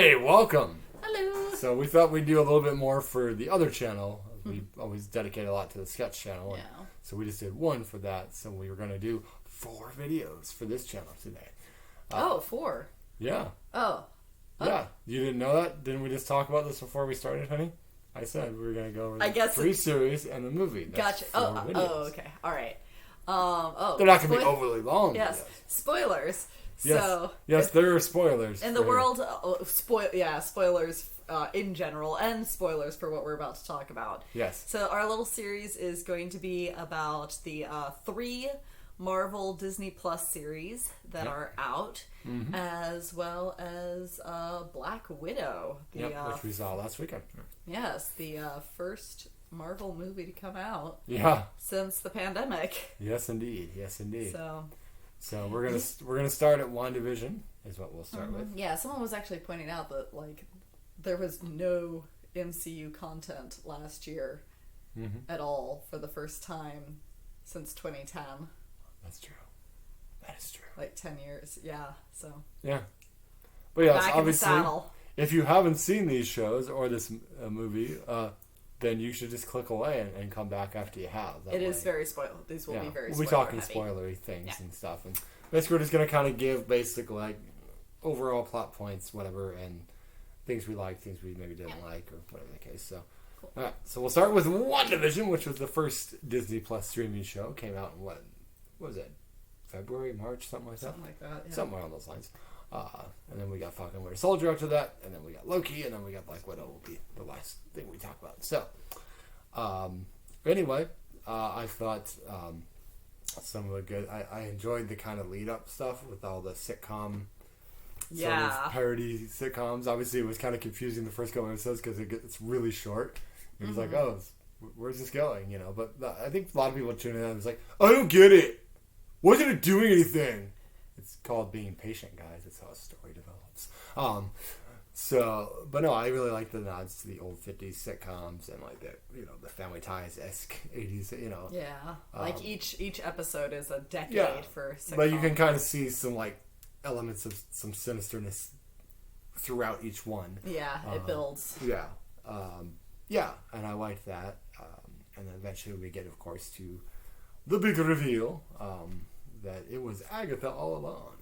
Hey, welcome. Hello. So we thought we'd do a little bit more for the other channel. We always dedicate a lot to the sketch channel. Yeah. So we just did one for that. So we were going to do 4 videos for this channel today. 4. Yeah. Oh. Yeah. You didn't know that? Didn't we just talk about this before we started, honey? I said we were going to go over the 3 series and the movie. That's Gotcha. 4 videos. Okay. All right. They're not going to be overly long. Yes. Videos. Spoilers. Yes. So yes, there are spoilers. in the world, spoilers in general, and spoilers for what we're about to talk about. Yes. So our little series is going to be about the 3 Marvel Disney Plus series that are out, as well as Black Widow. Which we saw last weekend. Yes, the first Marvel movie to come out. Yeah. Since the pandemic. Yes, indeed. Yes, indeed. So we're gonna start at Wandavision is what we'll start with. Yeah, someone was actually pointing out that there was no MCU content last year at all for the first time since 2010. That's true. That is true. 10 years, yeah. So yeah, but yeah, back obviously, in the saddle. If you haven't seen these shows or this movie, then you should just click away and come back after you have. It is very spoiled. These will be very. We'll be talking spoilery things and stuff, and basically we're just gonna kind of give overall plot points, whatever, and things we liked, things we maybe didn't like, or whatever the case. So, all right. So we'll start with WandaVision, which was the first Disney Plus streaming show. Came out in what was it? February, March, something like that. Something like that. Yeah. Somewhere along those lines. And then we got fucking Winter Soldier after that, and then we got Loki, and then we got Black Widow will be the last thing we talk about. So, anyway, I thought some of the good. I enjoyed the kind of lead up stuff with all the sitcom. Sort of parody sitcoms. Obviously, it was kind of confusing the first couple episodes because it's really short. It was like, oh, where's this going? You know. But I think a lot of people tuning in and was like, I don't get it. Why isn't it doing anything? It's called being patient, guys. It's how a story develops. But no, I really like the nods to the old 50s sitcoms and the Family Ties-esque 80s, Yeah. Each episode is a decade for sitcoms. But you can kind of see some elements of some sinisterness throughout each one. Yeah, it builds. Yeah. And I liked that. And then eventually we get, of course, to the big reveal that it was Agatha all along.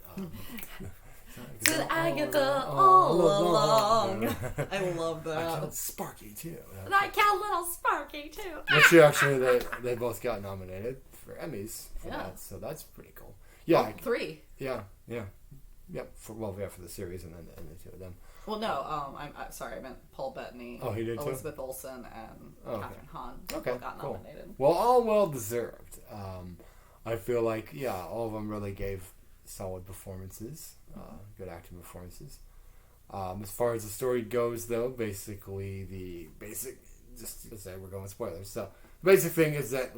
Agatha all along. I love that. I killed Sparky, too. And I killed little Sparky, too. Which actually, they both got nominated for Emmys for that, so that's pretty cool. Yeah. 3. Yeah. Yep. For the series and then the 2 of them. Well, no. I'm sorry. I meant Paul Bettany. Oh, he did too? Elizabeth Olsen and Katherine Hahn. Okay, got cool. nominated. Well, all well deserved. I feel like all of them really gave solid performances, good acting performances. As far as the story goes, though, basically just to say we're going with spoilers. So the basic thing is that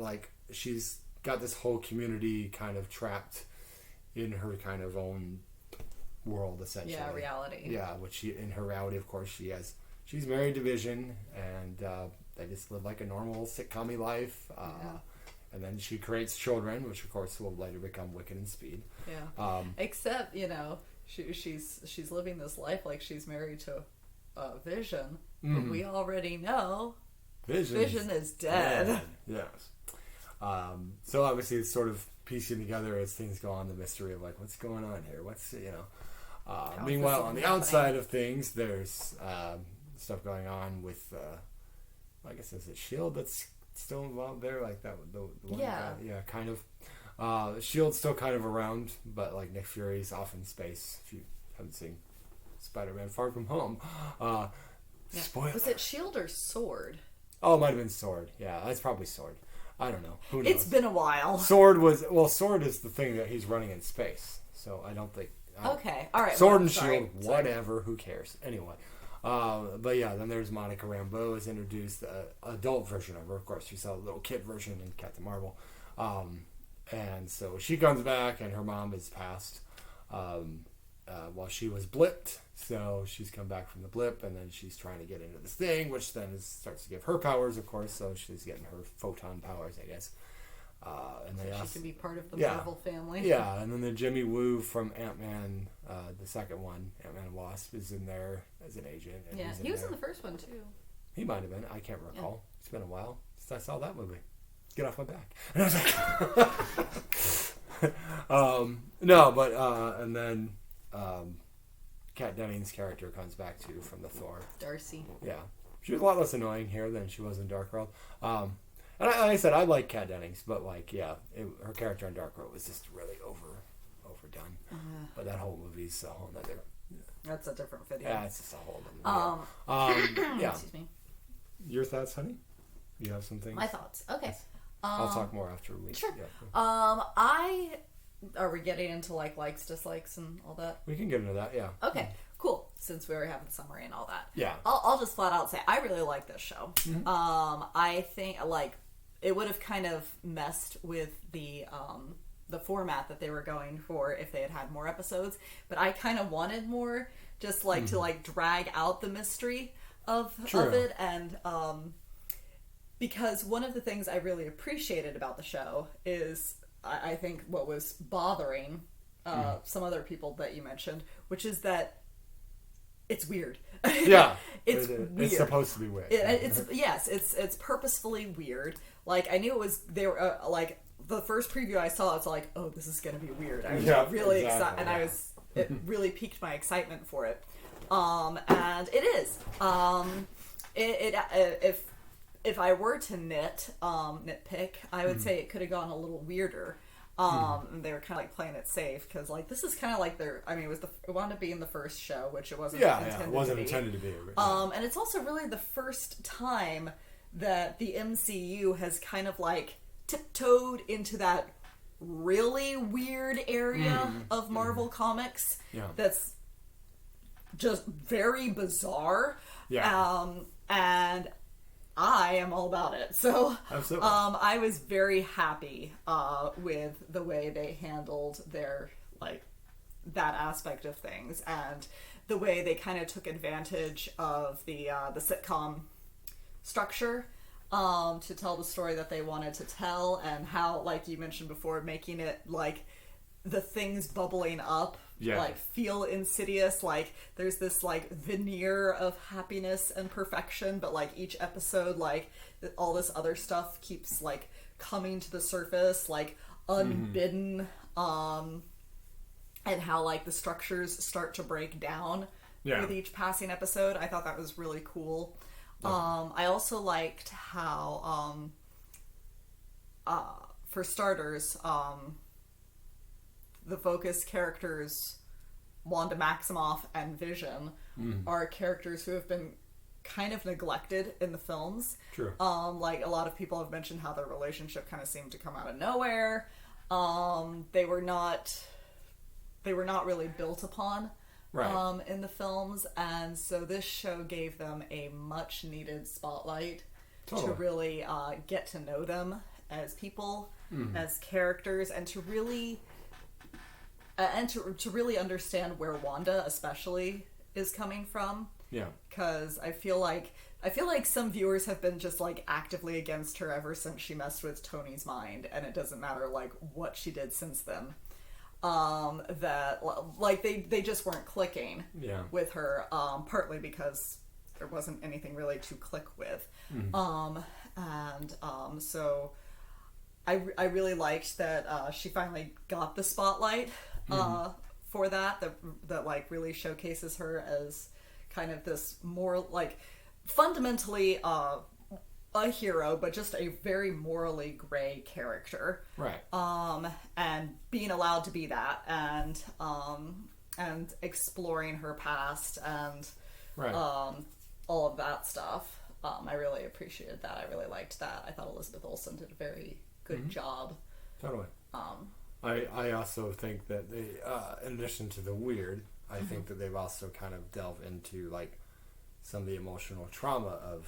she's got this whole community kind of trapped in her kind of own world, essentially. Yeah, reality. Yeah, which in her reality, of course, she's married to Vision, and they just live like a normal sitcom-y life. And then she creates children, which of course will later become Wiccan and Speed. Yeah. Except, she's living this life like she's married to Vision, but we already know Vision is dead. Yes. So obviously it's sort of piecing together as things go on the mystery of what's going on here. Meanwhile, on the outside of things, there's stuff going on with, I guess, is it S.H.I.E.L.D. that's still involved there? The one guy, kind of. S.H.I.E.L.D.'s still kind of around, but Nick Fury's off in space. If you haven't seen Spider-Man Far From Home. Spoiler. Was it S.H.I.E.L.D. or S.W.O.R.D.? Oh, it might have been S.W.O.R.D. Yeah, that's probably S.W.O.R.D. I don't know. Who knows? It's been a while. S.W.O.R.D. is the thing that he's running in space, so I don't think... Okay, all right. S.W.O.R.D. and S.H.I.E.L.D., whatever, who cares? Anyway. But yeah, then there's Monica Rambeau is introduced, the adult version of her. Of course, you saw the little kid version in Captain Marvel. And so she comes back, and her mom is passed while she was blipped. So she's come back from the blip, and then she's trying to get into this thing, which then starts to give her powers, of course. So she's getting her photon powers, I guess. And then she can be part of the Marvel family. Yeah, and then the Jimmy Woo from Ant-Man the second one, Ant-Man and Wasp, is in there as an agent. And he was in the first one too. He might have been. I can't recall. Yeah. It's been a while since I saw that movie. Get off my back. No, but and then Kat Dennings' character comes back too from the Thor. Darcy. Yeah, she was a lot less annoying here than she was in Dark World. And like I said, I like Kat Dennings, but her character in Dark World was just really overdone. But that whole movie's a whole nother. That's a different video. Yeah, it's just a whole nother. Yeah. Excuse me. Your thoughts, honey? You have some things? My thoughts. Okay. Yes. I'll talk more after we. Sure. Yeah. Are we getting into likes, dislikes, and all that? We can get into that. Yeah. Okay. Cool. Since we already have the summary and all that. Yeah. I'll just flat out say I really like this show. Mm-hmm. I think it would have kind of messed with the format that they were going for if they had more episodes, but I kind of wanted more, just to drag out the mystery of it, and because one of the things I really appreciated about the show is I think what was bothering some other people that you mentioned, which is that it's weird. Yeah, it's weird. It's supposed to be weird. It's purposefully weird. I knew it was. They were the first preview I saw. It's like, oh, this is going to be weird. I was really excited, and it really piqued my excitement for it. And it is. If I were to nitpick, I would say it could have gone a little weirder. They were kind of playing it safe because this is kind of it wound up being the first show, which it wasn't intended to be. And it's also really the first time that the MCU has kind of tiptoed into that really weird area of Marvel Comics that's just very bizarre. And I am all about it. So I was very happy with the way they handled their that aspect of things, and the way they kind of took advantage of the sitcom structure to tell the story that they wanted to tell, and how, like you mentioned before, making it the things bubbling up feel insidious. There's this veneer of happiness and perfection, but each episode all this other stuff keeps coming to the surface unbidden, and how the structures start to break down with each passing episode. I thought that was really cool. I also liked how for starters, the focus characters, Wanda Maximoff and Vision, are characters who have been kind of neglected in the films. True. A lot of people have mentioned how their relationship kind of seemed to come out of nowhere. They were not really built upon in the films, and so this show gave them a much needed spotlight to really get to know them as people, as characters, and to really to really understand where Wanda especially is coming from. Yeah. Because I feel like some viewers have been just actively against her ever since she messed with Tony's mind, and it doesn't matter what she did since then. That they just weren't clicking with her, partly because there wasn't anything really to click with. So I really liked that she finally got the spotlight for that really showcases her as kind of this more fundamentally a hero, but just a very morally gray character. Right. And being allowed to be that, and exploring her past, and all of that stuff. I really appreciated that. I really liked that. I thought Elizabeth Olsen did a very good job. Totally. I also think that they, in addition to the weird, I think that they've also kind of delved into some of the emotional trauma of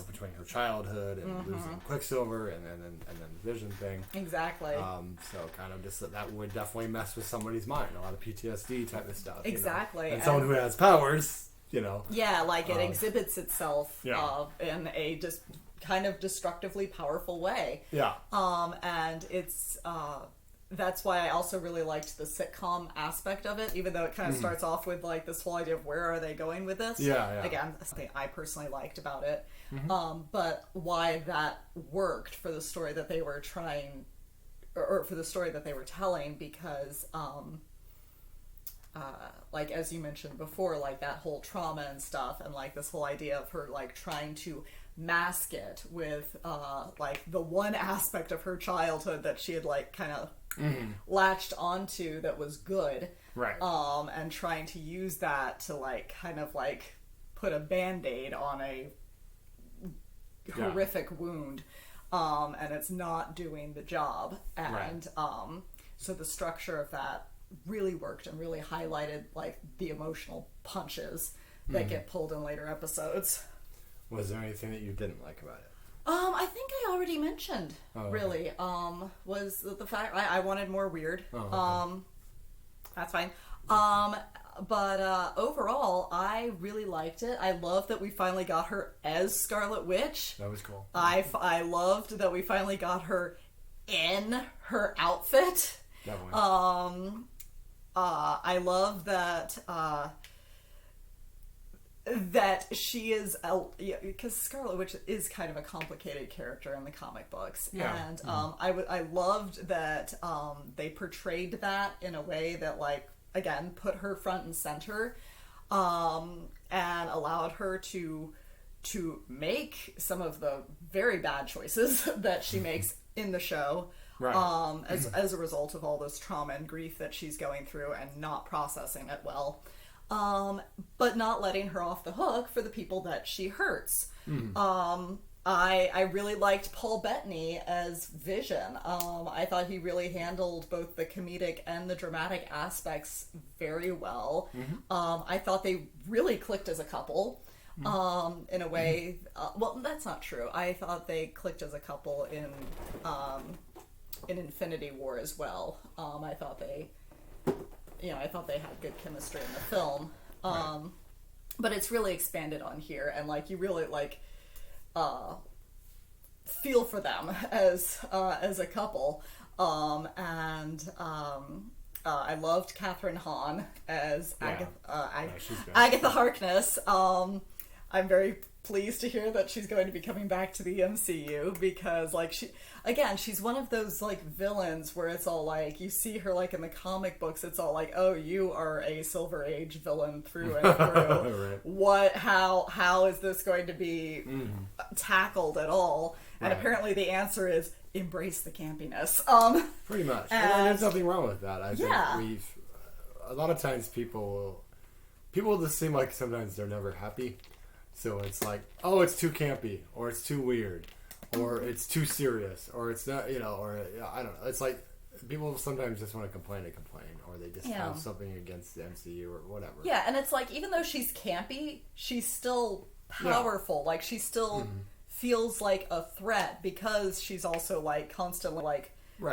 between her childhood and losing Quicksilver and then the Vision thing. Exactly. So kind of just that would definitely mess with somebody's mind. A lot of PTSD type of stuff. Exactly. And someone who has powers, Yeah, it exhibits itself in a just kind of destructively powerful way. Yeah. And it's that's why I also really liked the sitcom aspect of it, even though it kind of starts off with like this whole idea of where are they going with this. Yeah. Again, something I personally liked about it. But why that worked for the story that they were trying, or for the story that they were telling, because like as you mentioned before, like that whole trauma and stuff, and like this whole idea of her like trying to mask it with like the one aspect of her childhood that she had like kind of latched onto that was good, right? And trying to use that to like kind of like put a band-aid on a horrific wound, and it's not doing the job, and so the structure of that really worked and really highlighted like the emotional punches that get pulled in later episodes. Was there anything that you didn't like about it? I think I already mentioned, really, was the fact I wanted more weird. That's fine. But overall, I really liked it. I love that we finally got her as Scarlet Witch. That was cool. I loved that we finally got her in her outfit. Definitely. I love that that she is, because Scarlet Witch is kind of a complicated character in the comic books, and I loved that they portrayed that in a way that, like, again, put her front and center, and allowed her to make some of the very bad choices that she makes in the show. Right. As a result of all this trauma and grief that she's going through and not processing it well. But not letting her off the hook for the people that she hurts. I really liked Paul Bettany as Vision. I thought he really handled both the comedic and the dramatic aspects very well. I thought they really clicked as a couple. In a way, well, that's not true. I thought they clicked as a couple in Infinity War as well. I thought they had good chemistry in the film. But it's really expanded on here, and like you really like feel for them as a couple. I loved Catherine Hahn as Agatha Harkness. I'm very pleased to hear that she's going to be coming back to the MCU, because like she's one of those like villains where it's all like, you see her like in the comic books, it's all like, oh, you are a Silver Age villain through and through. Right. How is this going to be tackled at all? And apparently the answer is embrace the campiness. Pretty much. And there's nothing wrong with that. I think a lot of times people just seem like sometimes they're never happy. So it's like, oh, it's too campy, or it's too weird, or it's too serious, or it's not, or I don't know. It's like people sometimes just want to complain, or they just have something against the MCU or whatever. Yeah, and it's like, even though she's campy, she's still powerful. Like, she still feels like a threat, because she's also like constantly like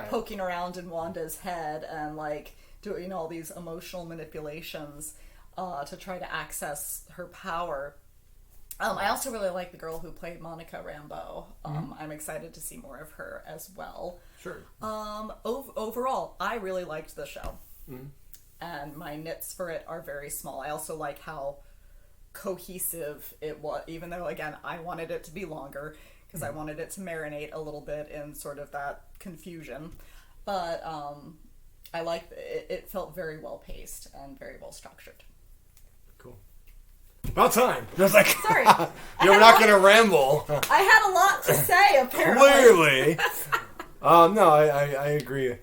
poking around in Wanda's head and like doing all these emotional manipulations to try to access her power. I also really like the girl who played Monica Rambo. I'm excited to see more of her as well. Sure. Overall, I really liked the show. And my nits for it are very small. I also like how cohesive it was, even though, again, I wanted it to be longer, because I wanted it to marinate a little bit in sort of that confusion. But I liked it. It felt very well paced and very well structured. Cool. About time. I was like, sorry. You're not going to ramble. I had a lot to say, apparently. Clearly. No, I agree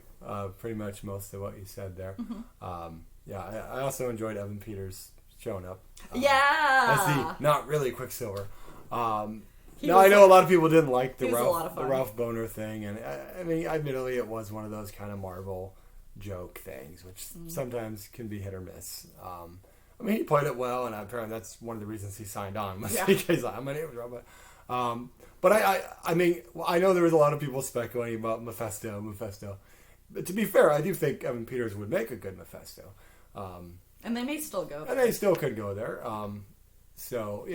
pretty much most of what you said there. I also enjoyed Evan Peters showing up. As the not really Quicksilver. I know a lot of people didn't like the Ralph Boner thing, and I mean, admittedly, it was one of those kind of Marvel joke things, which sometimes can be hit or miss. I mean, he played it well, and that's one of the reasons he signed on. Because my name was Robert. But I mean, I know there was a lot of people speculating about Mephisto. But to be fair, I do think Evan Peters would make a good Mephisto. And they may still go there. And they still could go there. So,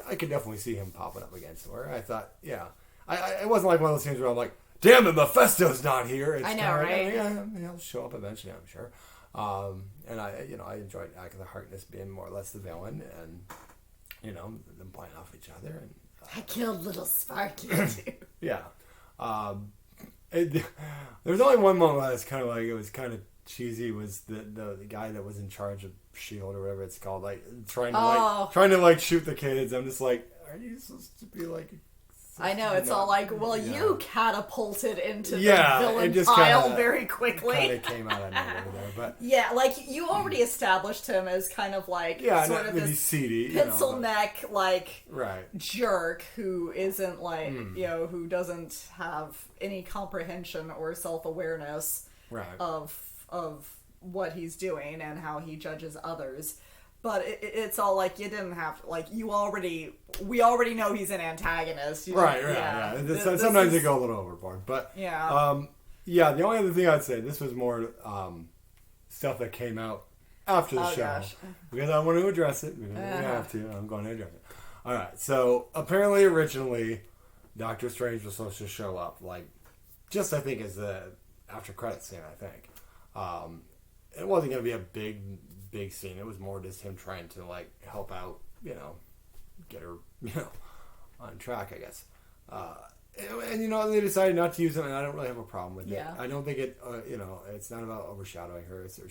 I could definitely see him popping up against her. I thought, it wasn't like one of those things where I'm like, damn it, Mephisto's not here. It's I know, right? Yeah, he'll show up eventually, I'm sure. And I enjoyed Agatha Harkness being more or less the villain, and them playing off each other. And I killed little Sparky too. Yeah. There's only one moment where it was kind of cheesy. Was the guy that was in charge of S.H.I.E.L.D. or whatever it's called, like trying to shoot the kids. I'm just like, are you supposed to be like? I know, it's all like, well, you catapulted into the villain just pile very quickly. Kind of came out of nowhere there, but yeah, like you already established him as kind of like sort of this seedy, pencil neck like right. jerk who isn't like who doesn't have any comprehension or self-awareness of what he's doing and how he judges others. But it's all like you didn't have to, like we already know he's an antagonist. Right. Sometimes they go a little overboard, but the only other thing I'd say, this was more stuff that came out after the show because I want to address it. We have to. I'm going to address it. All right. So apparently, originally, Doctor Strange was supposed to show up like just I think as the after credits scene. I think it wasn't going to be a big scene. It was more just him trying to like help out, get her, on track, I guess. And they decided not to use him, and I don't really have a problem with it. I don't think it, it's not about overshadowing her. It's,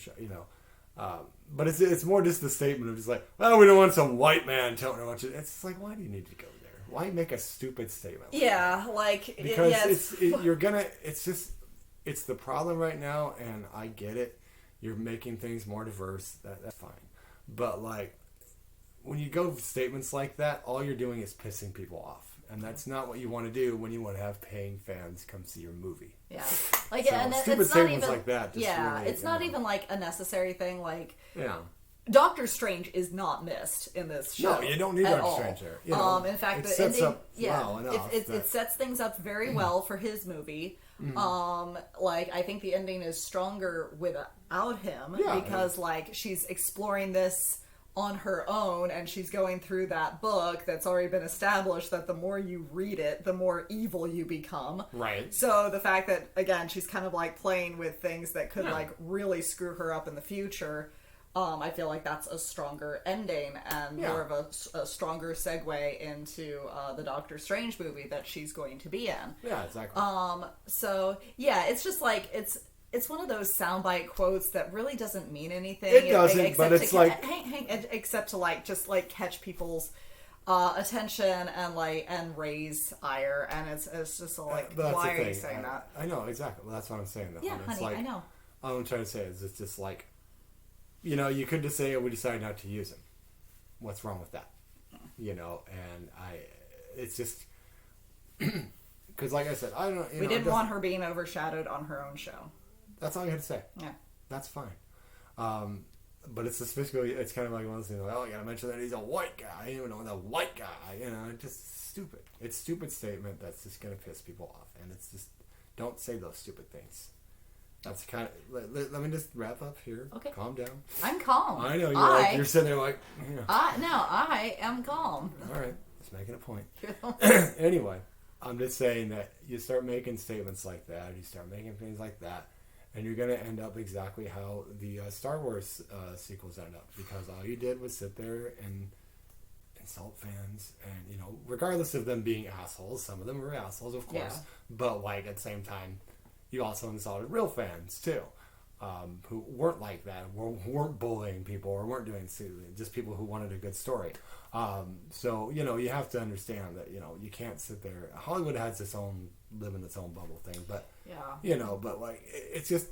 but it's more just the statement of just like, well, we don't want some white man telling her what to. It's like, why do you need to go there? Why make a stupid statement? Because it's the problem right now, and I get it. You're making things more diverse. That's fine. But, like, when you go with statements like that, all you're doing is pissing people off. And that's not what you want to do when you want to have paying fans come see your movie. Yeah. Like, so and stupid it's statements not even, like that. Just really, it's not even, like, a necessary thing. Like, yeah. Doctor Strange is not missed in this show. No, you don't need Doctor Strange there. In fact, the ending, well enough it sets things up very well for his movie. Mm-hmm. I think the ending is stronger without him because, like, she's exploring this on her own, and she's going through that book that's already been established that the more you read it, the more evil you become. Right. So the fact that, again, she's kind of, like, playing with things that could, like, really screw her up in the future. I feel like that's a stronger ending and more of a stronger segue into the Doctor Strange movie that she's going to be in. Yeah, exactly. So yeah, it's just like it's one of those soundbite quotes that really doesn't mean anything. It doesn't, but it's except to like just like catch people's attention and raise ire, and it's just like why are you saying that? I know exactly. Well, that's what I'm saying. Though. Yeah, honey, I know. All I'm trying to say is it's just like. You could just say, we decided not to use him. What's wrong with that? And it's just, because like I said, I don't know. We didn't want her being overshadowed on her own show. That's all you had to say. Yeah. That's fine. But it's specifically, it's kind of like one of those things, like, I gotta mention that he's a white guy, the white guy, it's just stupid. It's a stupid statement that's just gonna piss people off. And it's just, don't say those stupid things. That's kind of. Let me just wrap up here. Okay. Calm down. I'm calm. I know you're sitting there like. I am calm. All right, just making a point. Anyway, I'm just saying that you start making statements like that, you start making things like that, and you're going to end up exactly how the Star Wars sequels end up, because all you did was sit there and insult fans, and regardless of them being assholes, some of them were assholes, of course, but like at the same time. You also insulted real fans, too, who weren't like that, weren't bullying people, or weren't doing just people who wanted a good story. So, you have to understand that, you can't sit there. Hollywood has live in its own bubble thing, but, but like, it's just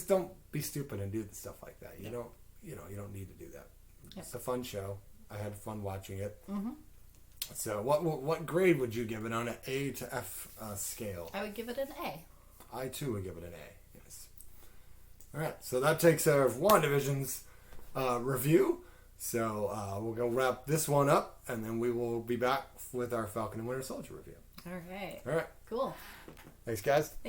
don't be stupid and do stuff like that. You don't need to do that. Yep. It's a fun show. I had fun watching it. Mm-hmm. So, what grade would you give it on an A to F scale? I would give it an A. I, too, would give it an A. Yes. All right. So that takes care of WandaVision's review. So we'll go wrap this one up, and then we will be back with our Falcon and Winter Soldier review. All right. All right. Cool. Thanks, guys.